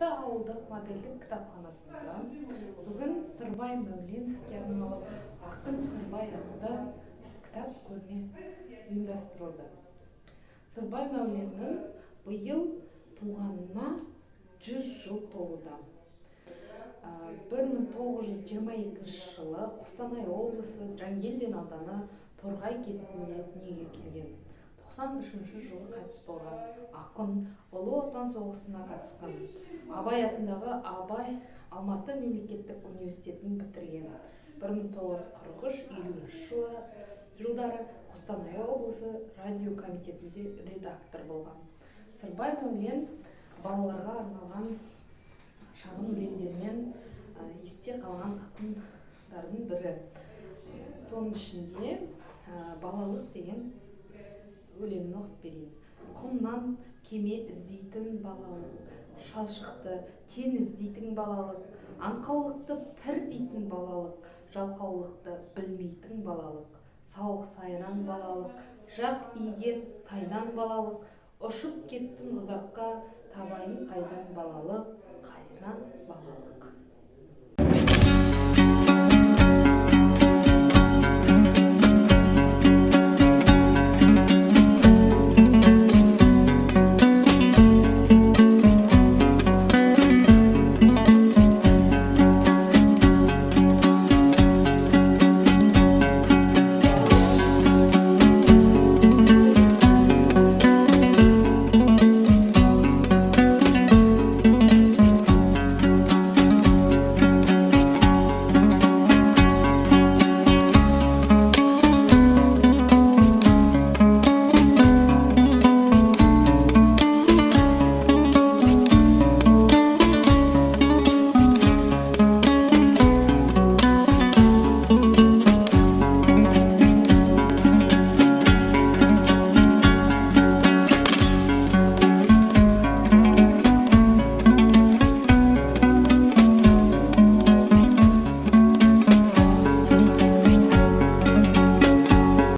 Орта ауылдық модельдік кітапханасында бүгін Сырбай Мәуленовке арналып Ақын Сырбай атты кітап көрме ұйымдастырылды. Сырбай Мәуленнің биыл туғанына 100 жыл толуда. 1922 жылы Қостанай облысы Жангелдин ауданы Торғай кентінде дүниеге келген. 93 жылы қайтыс болған ақын, Ұлы Отан соғысына қатысқан. Абай атындағы Абай Алматы мемлекеттік университетін бітірген. 1943-50 жылдары Қостанай облысы радио комитетінде редактор болған. Сырбай Мәулен балаларға арналған шағын өлеңдермен есте қалған ақындардың бірі. Соның ішінде балалық деген өлеңін оқып берейін. Құмнан кеме іздейтін балалық, шалшықты тен іздейтін балалық, аңқаулықты пір дейтін балалық, жалқаулықты білмейтін балалық, сауық сайран балалық, жақ иген тайдан балалық, ұшып кеттің ұзаққа, табайын қайдан балалық, қайран балалық.